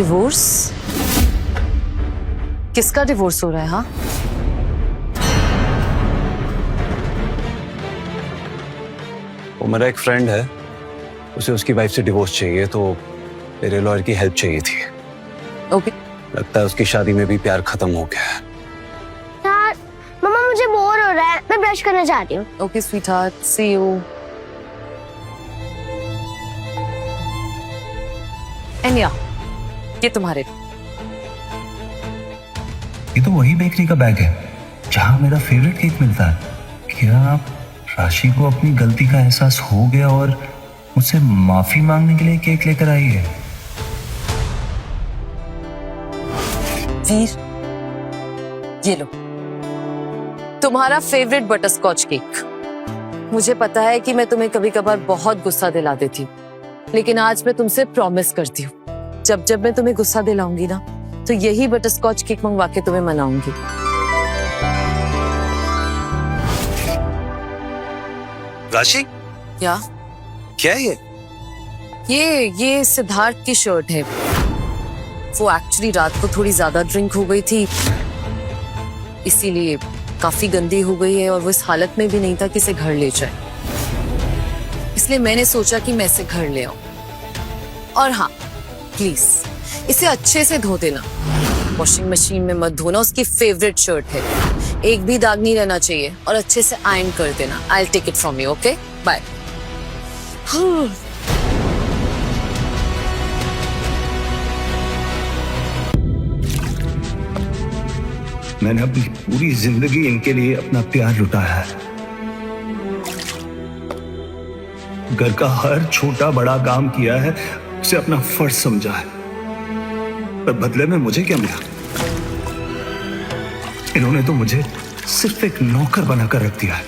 Divorce? किसका divorce हो रहा है? हाँ, वो मेरा एक फ्रेंड है, उसे उसकी वाइफ से डिवोर्स चाहिए, तो मेरे लॉयर की हेल्प चाहिए थी। ओके। लगता है उसकी शादी में भी प्यार खत्म हो गया है। यार मम्मा मुझे बोर हो रहा है, मैं ब्रश करना चाहती हूँ। Okay sweetheart, see you. एनिया, ये तुम्हारे। ये तो वही बेकरी का बैग है जहाँ मेरा फेवरेट केक मिलता है। क्या राशि को अपनी गलती का एहसास हो गया और मुझसे माफी मांगने के लिए केक लेकर आई है? वीर, ये लो तुम्हारा फेवरेट बटरस्कॉच केक। मुझे पता है कि मैं तुम्हें कभी कभार बहुत गुस्सा दिला देती हूँ, लेकिन आज मैं तुमसे प्रॉमिस करती हूँ, जब जब मैं तुम्हें गुस्सा दिलाऊंगी ना, तो यही बटरस्कॉच केक मंगवा के तुम्हें मनाऊंगी। राशि, क्या? क्या है ये सिद्धार्थ की शर्ट है। वो एक्चुअली रात को थोड़ी ज्यादा ड्रिंक हो गई थी, इसीलिए काफी गंदी हो गई है और वो इस हालत में भी नहीं था कि इसे घर ले जाए। इसलिए मैंने सोचा कि मैं इसे घर ले आऊं। और हाँ, प्लीज इसे अच्छे से धो देना, वॉशिंग मशीन में मत धोना। उसकी फेवरेट शर्ट है, एक भी दाग नहीं रहना चाहिए, और अच्छे से आयरन कर देना। I will take it from you, okay? Bye. मैंने अपनी पूरी जिंदगी इनके लिए अपना प्यार लुटाया है। घर का हर छोटा बड़ा काम किया है, उसे अपना फर्ज समझा है, पर बदले में मुझे क्या मिला? इन्होंने तो मुझे सिर्फ एक नौकर बनाकर रख दिया है,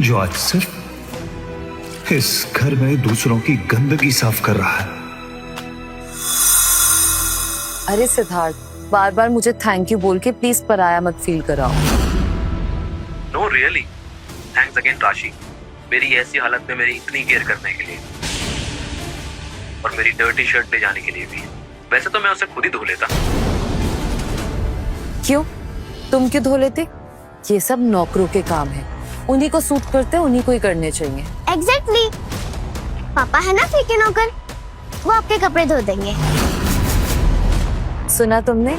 जो आज सिर्फ इस घर में दूसरों की गंदगी साफ कर रहा है। अरे सिद्धार्थ, बार बार मुझे थैंक यू बोल के प्लीज पराया मत फील कराओ। नो रियली, थैंक्स अगेन राशि, मेरी ऐसी हालत में मेरी इतनी केयर करने के लिए, और मेरी डर्टी शर्ट ले जाने के लिए भी। वैसे तो मैं उसे खुद ही धो लेता। क्यों? तुम क्यों धो लेते? ये सब नौकरों के काम है, उन्हीं को सूट करते हैं, उन्हीं को ही करने चाहिए। एग्जैक्टली। पापा है ना फीके नौकर, वो आपके कपड़े धो देंगे। सुना तुमने?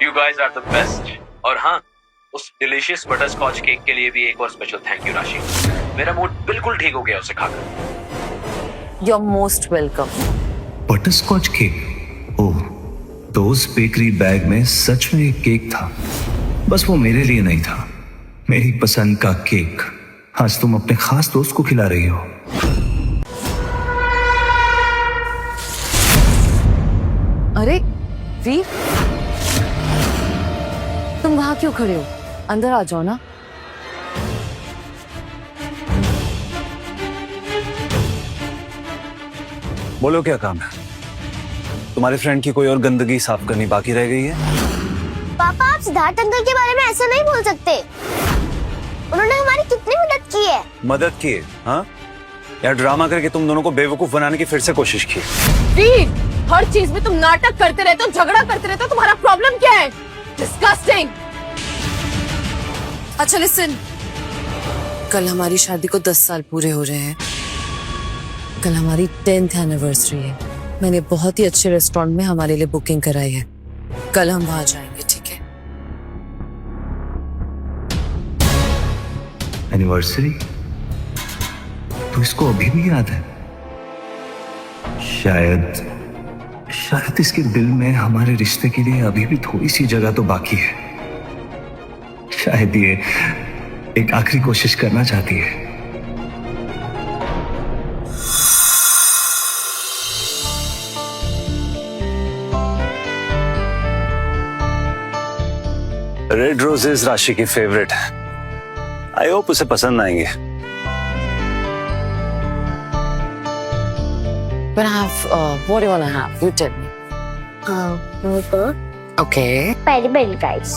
You guys are the best। और हाँ, उस डिलीशियस बटरस्कॉच केक के लिए भी एक और स्पेशल थैंक यू राशि। मेरा मूड बिल्कुल ठीक हो गया उसे खाकर। You are most welcome. Butterscotch cake? Oh, तो उस बेकरी बैग में सच में एक केक था, बस वो मेरे लिए नहीं था। मेरी पसंद का केक आज तुम अपने खास दोस्त को खिला रही हो। अरे वीर, तुम वहां क्यों खड़े हो? अंदर आ जाओ ना। बोलो, क्या काम है? तुम्हारे फ्रेंड की कोई और गंदगी साफ करनी बाकी रह गई है? पापा आप सिद्धार्थ अंकल के बारे में ऐसा नहीं बोल सकते, उन्होंने हमारी कितनी मदद की है। मदद की? हाँ, यार ड्रामा करके तुम दोनों को बेवकूफ बनाने की फिर से कोशिश की। वीर, हर चीज में तुम नाटक करते रहते हो, झगड़ा करते रहते हो, तुम्हारा प्रॉब्लम क्या है? डिस्गस्टिंग। अच्छा लिसन, कल हमारी शादी को 10 साल पूरे हो रहे हैं। कल हमारी 10th एनिवर्सरी है। मैंने बहुत ही अच्छे रेस्टोरेंट में हमारे लिए बुकिंग कराई है। कल हम वहां जाएंगे, ठीक है? एनिवर्सरी? तो इसको अभी भी याद है? शायद इसके दिल में हमारे रिश्ते के लिए अभी भी थोड़ी सी जगह तो बाकी है। शायद ये एक आखिरी कोशिश करना चाहती है। रेड रोजेस राशि की फेवरेट है। आई होप उसे पसंद आएंगे। But I have, what do you want to have? You tell me. burger, Okay. peri peri fries।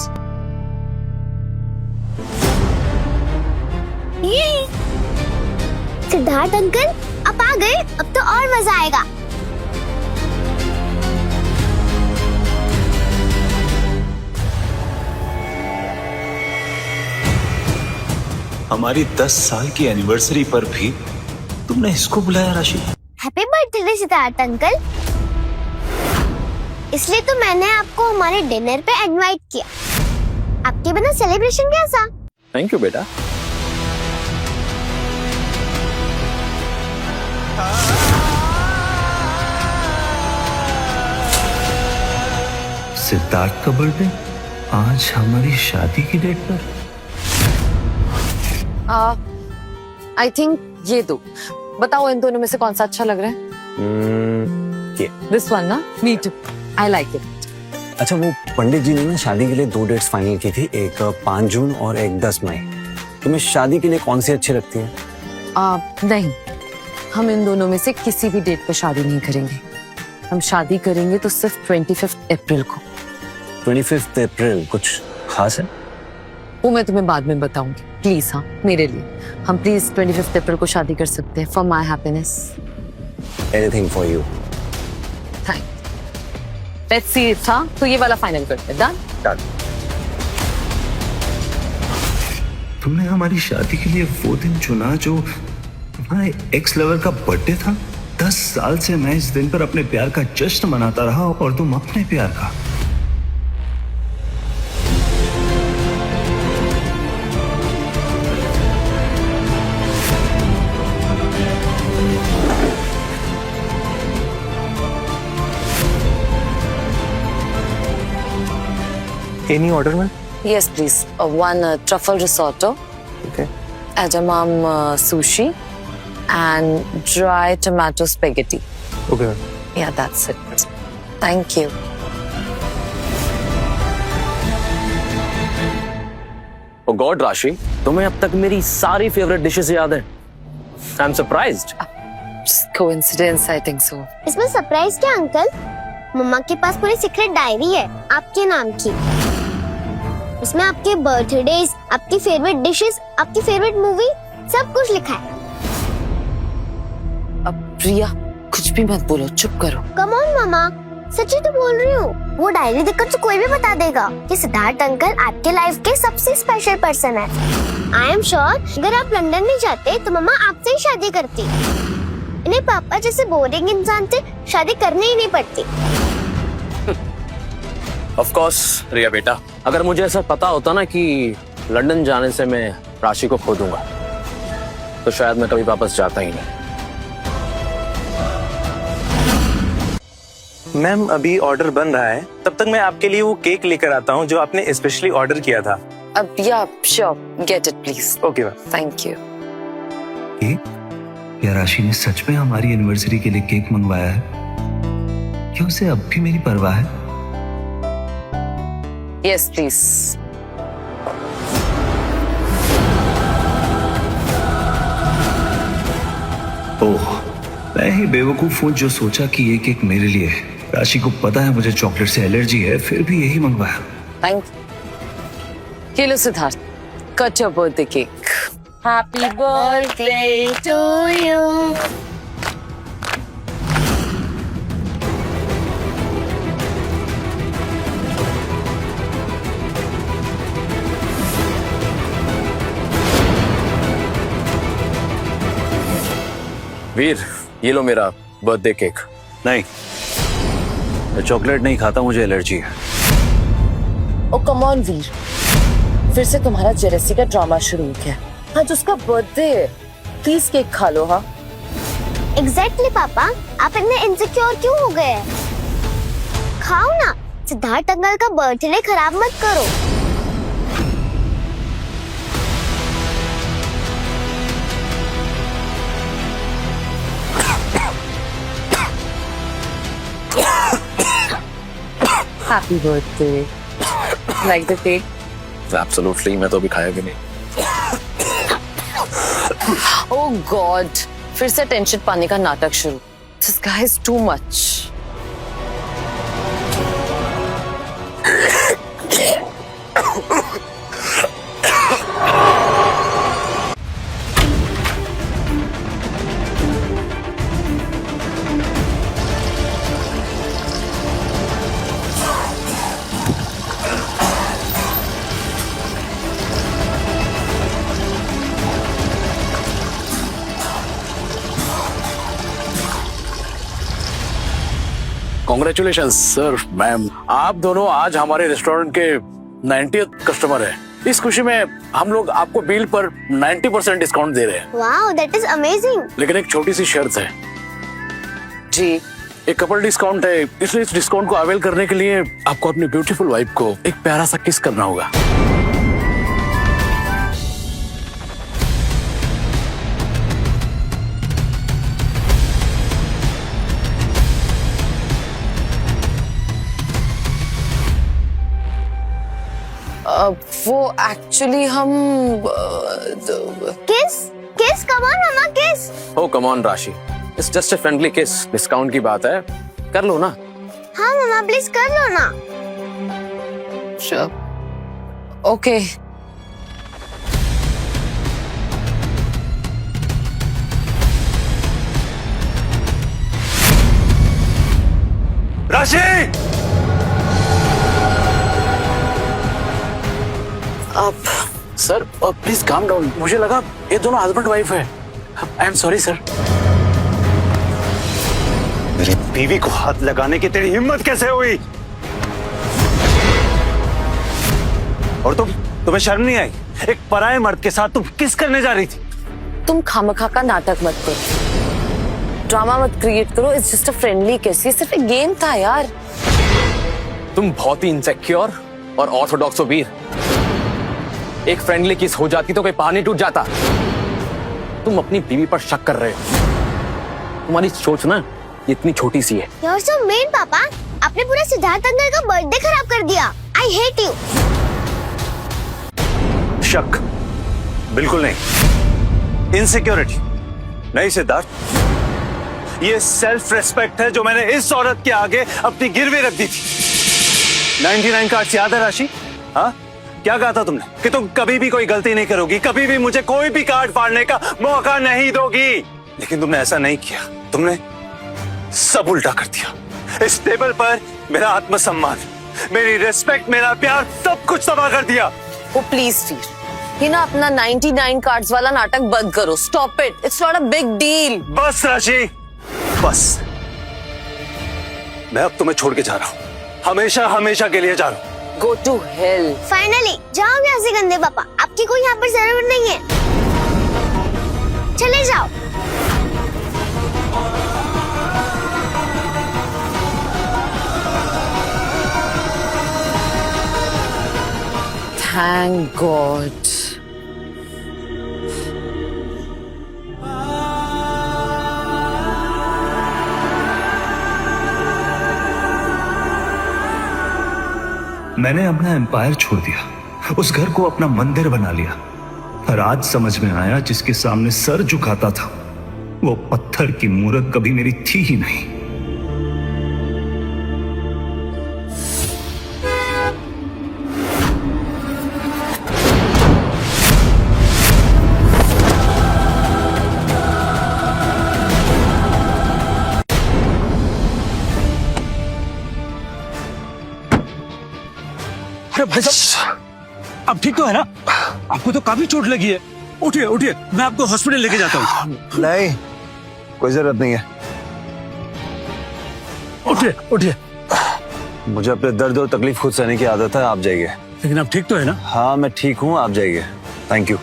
ये सिद्धार्थ अंकल, आप आ गए, अब तो और मजा आएगा। हमारी 10 साल की एनिवर्सरी पर भी तुमने इसको बुलाया राशि? Happy birthday Siddharth uncle. इसलिए तो मैंने आपको हमारे डिनर पे इनवाइट किया। आपके बिना सेलिब्रेशन कैसा? थैंक यू बेटा। सिद्धार्थ का बर्थडे आज हमारी शादी की डेट पर? आई थिंक ये दो। बताओ इन दोनों में से कौन सा अच्छा लग रहा है? ये। दिस वन ना? Me too. I like it. अच्छा, वो पंडित जी ने ना शादी के लिए 2 डेट्स फाइनल की थी, एक 5 जून और एक 10 मई। तुम्हें शादी के लिए कौन सी अच्छी लगती है? नहीं, हम इन दोनों में से किसी भी डेट पे शादी नहीं करेंगे। हम शादी करेंगे तो सिर्फ 25 अप्रैल को। 25 अप्रैल कुछ खास है? वो मैं तुम्हें बाद में बताऊंगी। प्लीज, हाँ, मेरे लिए हम प्लीज 25 अप्रैल को शादी कर सकते हैं। For my happiness. Anything for you. Thank. Let's see it. हाँ, तो ये वाला फाइनल करते हैं। डन। तुमने हमारी शादी के लिए वो दिन चुना जो तुम्हारे एक्स लवर का बर्थडे था। 10 साल से मैं इस दिन पर अपने प्यार का जश्न मनाता रहा और तुम अपने प्यार का। Any order, man? Yes, please. One truffle risotto, Okay. edamame sushi, and dry tomato spaghetti. Okay. Yeah, that's it. Thank you. Oh God Rashi, तुम्हें अब तक मेरी सारी फेवरेट डिशेस याद हैं। I am surprised. Just coincidence, I think so. इसमें surprise क्या uncle? मम्मा के पास पूरी सीक्रेट डायरी है आपके नाम की। उसमें आपके बर्थडेज, आपकी फेवरेट डिशेस, आपकी फेवरेट मूवी, सब कुछ लिखा है। अब प्रिया, कुछ भी मत बोलो, चुप करो। कम ऑन मामा, सच्ची तो बोल रही हूँ। वो डायरी देखकर तो कोई भी बता देगा कि सिद्धार्थ अंकल आपके लाइफ के सबसे स्पेशल पर्सन है। आई एम श्योर अगर आप लंदन में जाते तो मम्मा आपसे ही शादी करती। इन्हें पापा जैसे बोरिंग इंसान से शादी करनी ही नहीं पड़ती। ऑफ कोर्स रिया बेटा, अगर मुझे ऐसा पता होता ना कि लंदन जाने से मैं राशि को खो दूंगा तो शायद मैं कभी वापस जाता ही नहीं। मैम अभी ऑर्डर बन रहा है, तब तक मैं आपके लिए वो केक लेकर आता हूँ जो आपने स्पेशली ऑर्डर किया था। अब या sure, get it please. Okay ma'am. Thank you. क्या राशि ने सच में हमारी एनिवर्सरी के लिए केक मंगवाया है? क्या उसे अब भी मेरी परवाह है? Yes please. ओह, मैं ही बेवकूफ हूँ जो सोचा कि ये केक मेरे लिए है। राशि को पता है मुझे चॉकलेट से एलर्जी है, फिर भी यही मंगवाया। Thank you. लो Siddharth, cut your birthday cake. Happy birthday to you. Veer, ये लो मेरा बर्थडे केक। नहीं, मैं चॉकलेट नहीं खाता, मुझे एलर्जी है। ओ कम ऑन वीर, फिर से तुम्हारा जेलसी का ड्रामा शुरू हो गया। आज उसका बर्थडे है, प्लीज केक खा लो। हाँ एग्जैक्टली पापा, आप इतने इनसिक्योर क्यों हो गए? खाओ ना, सिद्धार्थ अंकल का बर्थडे खराब मत करो। Happy birthday. Like the cake? Absolutely, मैं तो अभी खाया भी नहीं। ओह गॉड, फिर से टेंशन पाने का नाटक शुरू। This guy is too much. Congratulations sir ma'am, आप दोनों आज हमारे रेस्टोरेंट के 90th कस्टमर हैं। इस खुशी में हम लोग आपको बिल पर 90% डिस्काउंट दे रहे हैं, वाओ दैट इज अमेजिंग। लेकिन एक छोटी सी शर्त है। जी एक कपल डिस्काउंट है, इसलिए इस डिस्काउंट को अवेल करने के लिए आपको अपनी ब्यूटीफुल वाइफ को एक प्यारा सा किस करना होगा। वो एक्चुअली हम किस किस कम ऑन मम्मा किस। ओ कम ऑन राशि, इट्स जस्ट अ फ्रेंडली किस। डिस्काउंट की बात है, कर लो ना। हाँ मम्मा प्लीज कर लो ना। ओके राशि, आप सर प्लीज काम डाउन। मुझे लगा ये दोनों हस्बैंड वाइफ है। I am sorry sir. मेरी बीवी को हाथ लगाने की तेरी हिम्मत कैसे हुई? और तुम्हें शर्म नहीं आई? एक पराये मर्द के साथ तुम किस करने जा रही थी? तुम खामखा का नाटक मत करो, ड्रामा मत क्रिएट करो। इट्स जस्ट अ फ्रेंडली किस, ये सिर्फ एक गेम था यार। तुम बहुत ही इनसेक्योर और ऑर्थोडॉक्स हो वीर। एक फ्रेंडली किस हो जाती तो कोई पानी टूट जाता। तुम अपनी बीवी पर शक कर रहे हो। तुम्हारी सोच ना इतनी छोटी सी है। यू आर सो मेन पापा, आपने पूरा सिद्धार्थ अंकल का बर्थडे खराब कर दिया। I hate you. शक बिल्कुल नहीं, इनसिक्योरिटी नहीं सिद्धार्थ, ये सेल्फ रेस्पेक्ट है जो मैंने इस औरत के आगे अपनी गिरवी रख दी थी। 99 कार्ड्स याद है राशि? हाँ, क्या कहा था तुमने कि तुम कभी भी कोई गलती नहीं करोगी, कभी भी मुझे कोई भी कार्ड फाड़ने का मौका नहीं दोगी। लेकिन तुमने ऐसा नहीं किया, तुमने सब उल्टा कर दिया। इस टेबल पर मेरा आत्मसम्मान, मेरी रिस्पेक्ट, मेरा प्यार, सब कुछ तबाह कर दिया। ओ प्लीज वीर, ये ना अपना 99 कार्ड्स वाला नाटक बंद करो। Stop it, it's not a big deal. बस राशि, बस। मैं अब तुम्हें छोड़ के जा रहा हूं, हमेशा हमेशा के लिए जा रहा हूं। Go to hell. फाइनली जाओ यहाँ से गंदे पापा, आपकी कोई यहाँ पर जरूरत नहीं है। चले जाओ। Thank God. मैंने अपना एम्पायर छोड़ दिया, उस घर को अपना मंदिर बना लिया। और आज समझ में आया, जिसके सामने सर झुकाता था वो पत्थर की मूरत कभी मेरी थी ही नहीं। अरे भाई साहब, अब ठीक तो है ना? आपको तो काफी चोट लगी है। उठिए उठिए, मैं आपको हॉस्पिटल लेके जाता हूँ। नहीं, कोई जरूरत नहीं है। उठिए उठिए। मुझे अपने दर्द और तकलीफ खुद सहने की आदत है, आप जाइए। लेकिन अब ठीक तो है ना? हाँ मैं ठीक हूँ, आप जाइए। Thank you.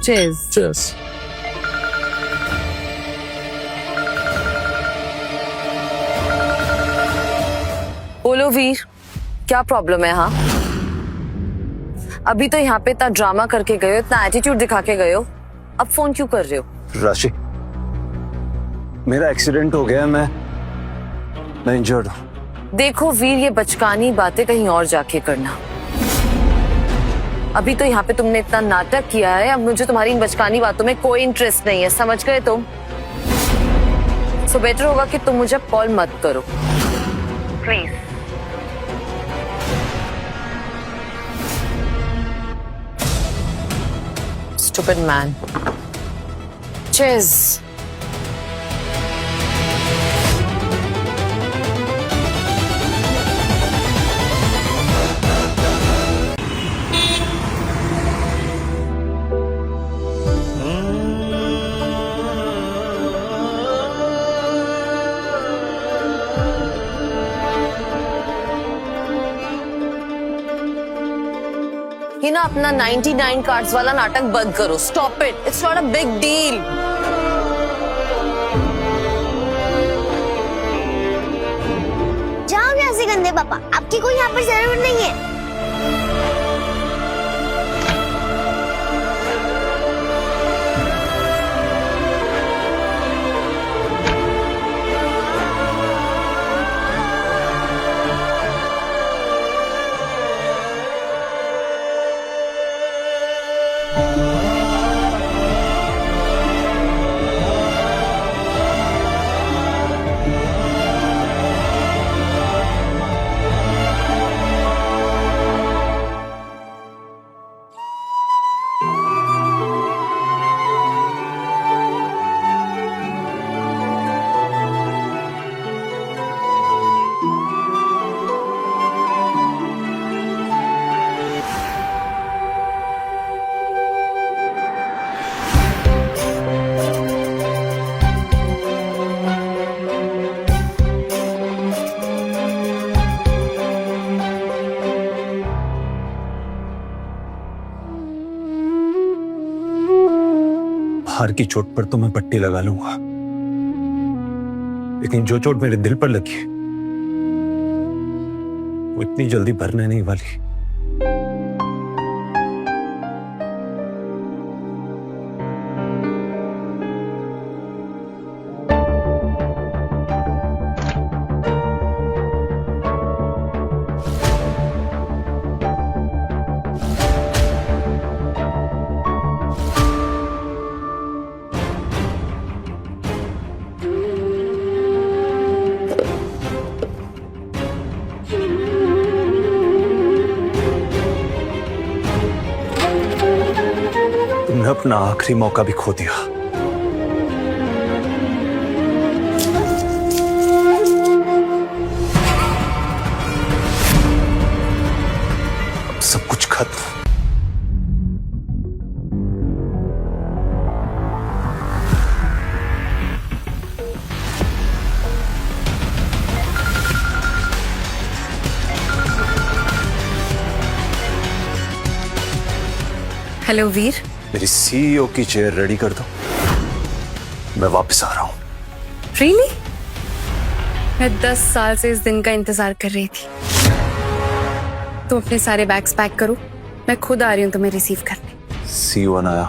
Cheers. Cheers. बोलो वीर, क्या प्रॉब्लम है? हाँ, अभी तो यहाँ पे इतना ड्रामा करके गए हो, इतना एटीट्यूड दिखा के गए हो, अब फोन क्यों कर रहे हो? राशि, मेरा एक्सीडेंट हो गया, मैं इंजर्ड हूँ। देखो वीर, ये बचकानी बातें कहीं और जाके करना। अभी तो यहाँ पे तुमने इतना नाटक किया है, अब मुझे तुम्हारी इन बचकानी बातों में कोई इंटरेस्ट नहीं है, समझ गए तुम? सो बेटर होगा कि तुम मुझे कॉल मत करो प्लीज। Stupid man. Cheers. ये ना अपना 99 कार्ड्स वाला नाटक बंद करो. Stop it. It's not a big deal. जाओ यहाँ से गंदे पापा, आपकी कोई यहाँ पर जरूरत नहीं है. हार की चोट पर तो मैं पट्टी लगा लूंगा, लेकिन जो चोट मेरे दिल पर लगी है, वो इतनी जल्दी भरने नहीं वाली. तुमने अपना आखिरी मौका भी खो दिया. अब सब कुछ खत्म. हेलो वीर. मेरी सीईओ की चेयर रेडी कर दो, मैं वापस आ रहा हूं. रियली? मैं 10 साल से इस दिन का इंतजार कर रही थी. तुम अपने सारे बैग्स पैक करो, मैं खुद आ रही हूँ तुम्हें रिसीव करने. सीईओ आया.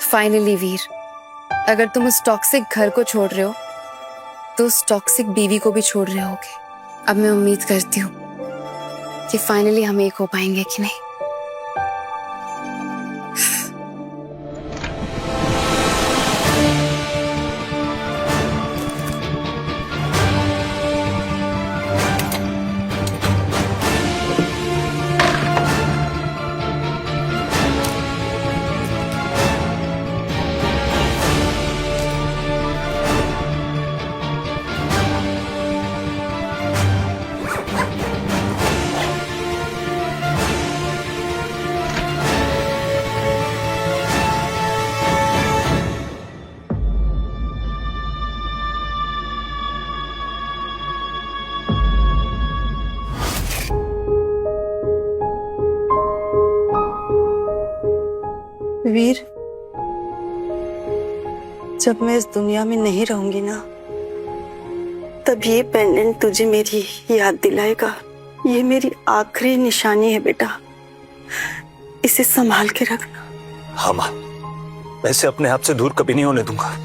फाइनली वीर, अगर तुम उस टॉक्सिक घर को छोड़ रहे हो तो उस टॉक्सिक बीवी को भी छोड़ रहे होगे. अब मैं उम्मीद करती हूँ कि फाइनली हम एक हो पाएंगे कि नहीं. वीर, जब मैं इस दुनिया में नहीं रहूंगी ना, तब ये पेंडेंट तुझे मेरी याद दिलाएगा. ये मेरी आखिरी निशानी है बेटा, इसे संभाल के रखना. हाँ मां, मैं इसे अपने आप से दूर कभी नहीं होने दूंगा.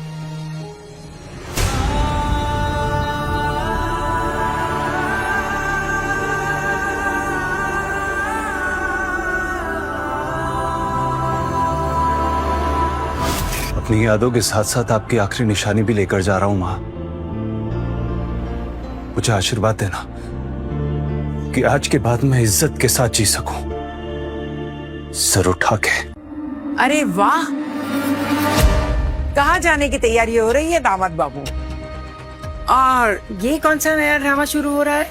अपनी यादों के साथ साथ आपकी आखिरी निशानी भी लेकर जा रहा हूं मां. मुझे आशीर्वाद देना कि आज के बाद मैं इज्जत के साथ जी सकूं, सर उठा के. अरे वाह, कहाँ जाने की तैयारी हो रही है दामाद बाबू? और ये कौन सा नया ड्रामा शुरू हो रहा है?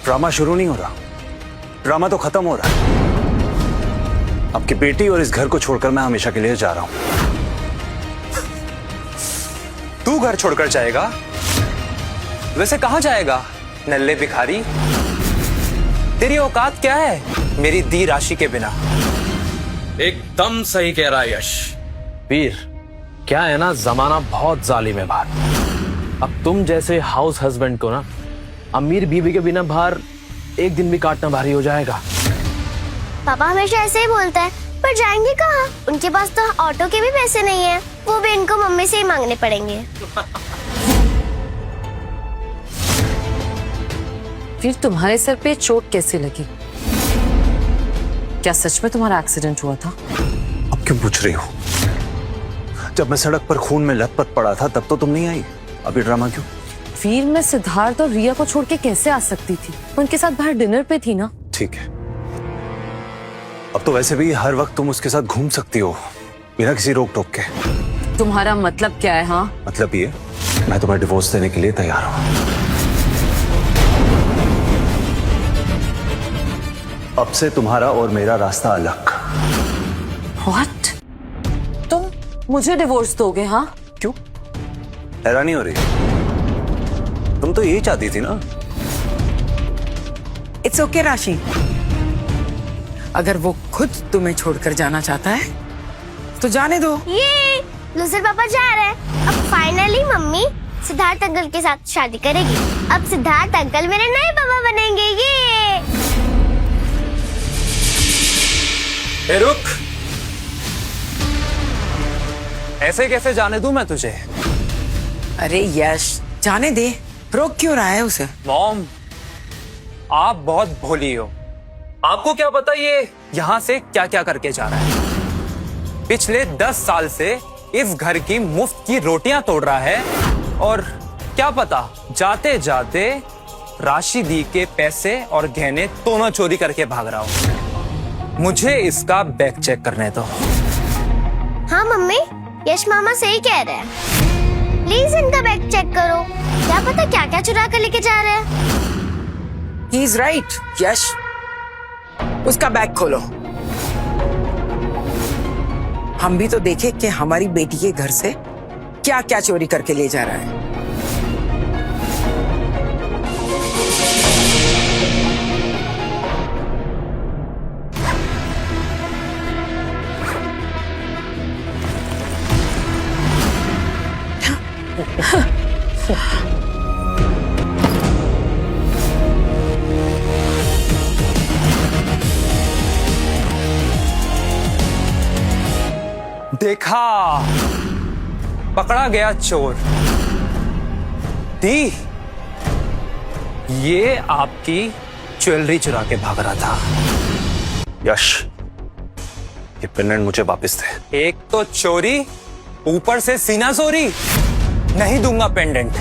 ड्रामा शुरू नहीं हो रहा, ड्रामा तो खत्म हो रहा है. आपकी बेटी और इस घर को छोड़कर मैं हमेशा के लिए जा रहा हूं. तू घर छोड़कर जाएगा? वैसे कहां जाएगा? नल्ले भिखारी, तेरी औकात क्या है मेरी दी राशि के बिना? एकदम सही कह रहा है यश। वीर, क्या है ना, जमाना बहुत जालिम है बाहर। अब तुम जैसे हाउस हस्बैंड को ना अमीर बीवी के बिना बाहर एक दिन भी काटना भारी हो जाएगा। पापा हमेशा ऐसे ही बोलता है, पर जाएंगे कहाँ? उनके पास तो ऑटो के भी पैसे नहीं है, वो भी इनको मम्मी से ही मांगने पड़ेंगे। फिर तुम्हारे सर पे चोट कैसे लगी? क्या सच में तुम्हारा एक्सीडेंट हुआ था? अब क्यों पूछ रही हो? जब मैं सड़क पर खून में लथपथ पड़ा था तब तो तुम नहीं आई, अभी ड्रामा क्यों? फिर मैं सिद्धार्थ और रिया को छोड़ के कैसे आ सकती थी? उनके साथ बाहर डिनर पे थी ना। ठीक है, अब तो वैसे भी हर वक्त तुम उसके साथ घूम सकती हो बिना किसी रोक टोक के। तुम्हारा मतलब क्या है? हाँ, मतलब ये, मैं तुम्हें डिवोर्स देने के लिए तैयार हूं। अब से तुम्हारा और मेरा रास्ता अलग। व्हाट? तुम मुझे डिवोर्स दोगे? हाँ, क्यों हैरानी हो रही? तुम तो यही चाहती थी ना। इट्स ओके राशि, अगर वो खुद तुम्हें छोड़कर जाना चाहता है तो जाने दो। ये लूजर पापा जा रहे हैं। अब फाइनली मम्मी सिद्धार्थ अंकल के साथ शादी करेगी। अब सिद्धार्थ अंकल मेरे नए पापा बनेंगे। ये रुक, ऐसे कैसे जाने दूं मैं तुझे? अरे यश, जाने दे, रोक क्यों रहा है उसे? मॉम, आप बहुत भोली हो। आपको क्या पता ये यहाँ से क्या क्या करके जा रहा है। पिछले 10 साल से इस घर की मुफ्त की रोटियां तोड़ रहा है, और क्या पता जाते जाते राशि दी के पैसे और गहने दोनों चोरी करके भाग रहा हो। मुझे इसका बैग चेक करने दो। हाँ मम्मी, यश मामा सही कह रहे हैं। प्लीज इनका बैग चेक करो, क्या पता क्या क्या चुरा कर लेके जा रहे हैं। He is right. यश, उसका बैग खोलो। हम भी तो देखे कि हमारी बेटी के घर से क्या क्या चोरी करके ले जा रहा है। देखा, पकड़ा गया चोर। दी, ये आपकी ज्वेलरी चुरा के भाग रहा था। यश, ये पेंडेंट मुझे वापस दे। एक तो चोरी, ऊपर से सीना चोरी। नहीं दूंगा पेंडेंट।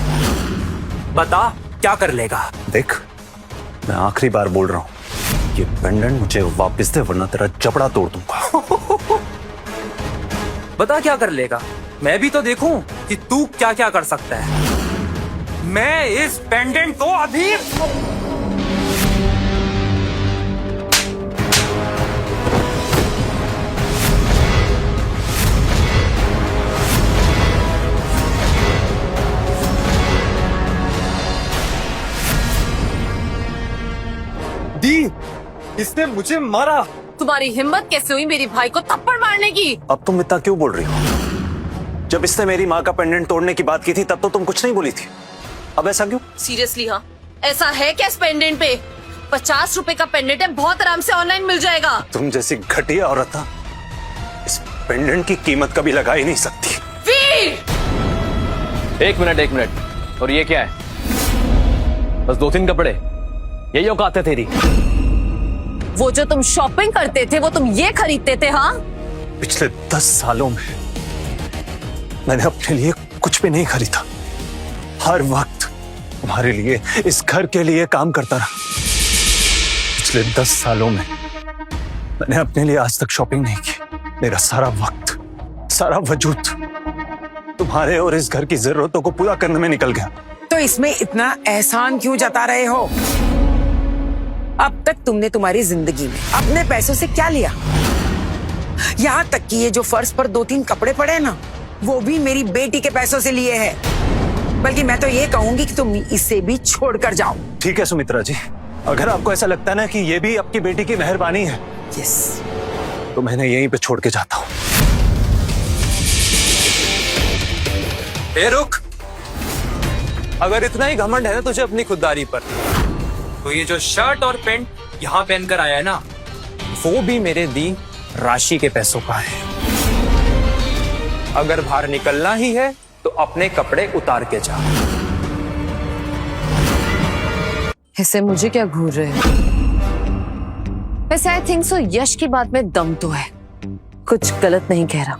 बता क्या कर लेगा? देख, मैं आखिरी बार बोल रहा हूं, ये पेंडेंट मुझे वापस दे वरना तेरा जबड़ा तोड़ दूंगा। बता क्या कर लेगा? मैं भी तो देखूं कि तू क्या क्या कर सकता है। मैं इस पेंडेंट को अभी दी, इसने मुझे मारा। तुम्हारी हिम्मत कैसे हुई मेरी भाई को थप्पड़ मारने की? अब तुम इतना क्यों बोल रही हो? जब इसने मेरी माँ का पेंडेंट तोड़ने की बात की थी तब तो तुम कुछ नहीं बोली थी, अब ऐसा क्यों? सीरियसली? हाँ, ऐसा है क्या इस पेंडेंट पे? 50 रुपए का पेंडेंट है, बहुत आराम से ऑनलाइन मिल जाएगा। तुम जैसी घटिया औरत ना इस पेंडेंट की कीमत कभी लगा ही नहीं सकती। वीर! एक मिनट, और ये क्या है? बस 2-3 कपड़े, यही औकात है तेरी? वो जो तुम शॉपिंग करते थे वो तुम ये खरीदते थे? हाँ, पिछले 10 सालों में मैंने अपने लिए कुछ भी नहीं खरीदा। हर वक्त तुम्हारे लिए, इस घर के लिए काम करता रहा। पिछले 10 सालों में मैंने अपने लिए आज तक शॉपिंग नहीं की। मेरा सारा वक्त, सारा वजूद तुम्हारे और इस घर की जरूरतों को पूरा करने में निकल गया। तो इसमें इतना एहसान क्यों जता रहे हो? अब तक तुमने तुम्हारी जिंदगी में अपने पैसों से क्या लिया? यहाँ तक कि ये जो फर्श पर 2-3 कपड़े पड़े हैं ना, वो भी मेरी बेटी के पैसों से लिए हैं। बल्कि मैं तो ये कहूंगी कि तुम इसे भी छोड़कर जाओ। ठीक है सुमित्रा जी, अगर आपको ऐसा लगता है ना कि ये भी आपकी बेटी की मेहरबानी है, यस, तो मैं यहीं पे छोड़ के जाता हूँ। ए रुक, अगर इतना ही घमंड है ना तुझे अपनी खुददारी पर, तो ये जो शर्ट और पैंट यहाँ पहनकर आया है ना, वो भी मेरे दी राशि के पैसों का है। अगर बाहर निकलना ही है तो अपने कपड़े उतार के जा। ऐसे मुझे क्या घूर रहे हो? वैसे आई थिंक सो यश की बात में दम तो है, कुछ गलत नहीं कह रहा,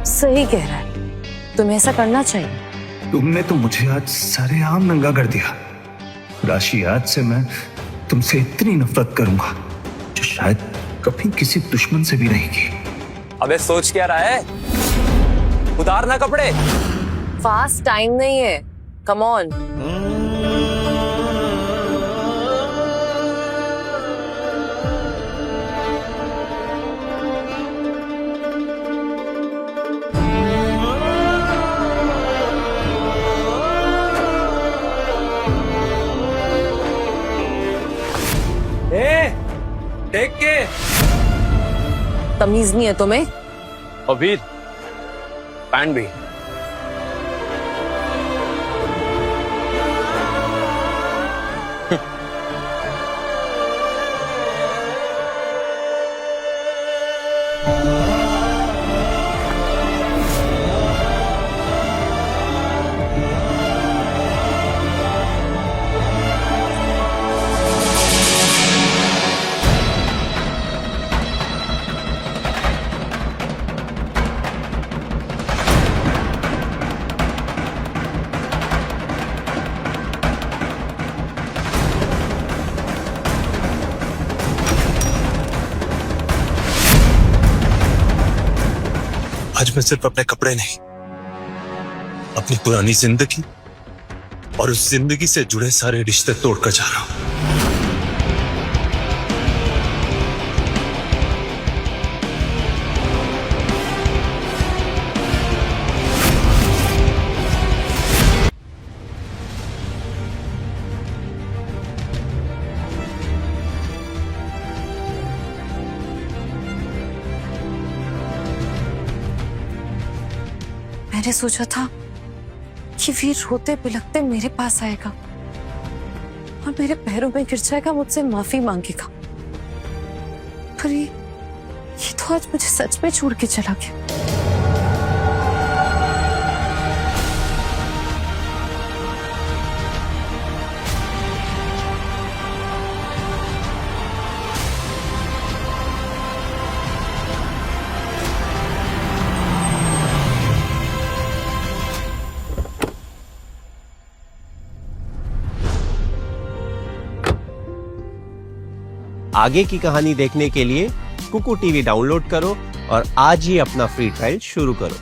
सही कह रहा है। तुम्हें ऐसा करना चाहिए। तुमने तो मुझे आज सरेआम नंगा कर दिया। राशि, आज से मैं तुमसे इतनी नफरत करूंगा जो शायद कभी किसी दुश्मन से भी नहीं की। अबे सोच क्या रहा है? उतारना कपड़े। फास्ट टाइम नहीं है, कम ऑन। देख के तमीज नहीं है तुम्हें? अभी पैंट भी। आज मैं सिर्फ अपने कपड़े नहीं, अपनी पुरानी जिंदगी और उस जिंदगी से जुड़े सारे रिश्ते तोड़कर जा रहा हूं। मैंने सोचा था कि वीर रोते बिलखते मेरे पास आएगा और मेरे पैरों में गिर जाएगा, मुझसे माफी मांगेगा, पर ये तो आज मुझे सच में छोड़ के चला गया। आगे की कहानी देखने के लिए कुकू टीवी डाउनलोड करो और आज ही अपना फ्री ट्रायल शुरू करो।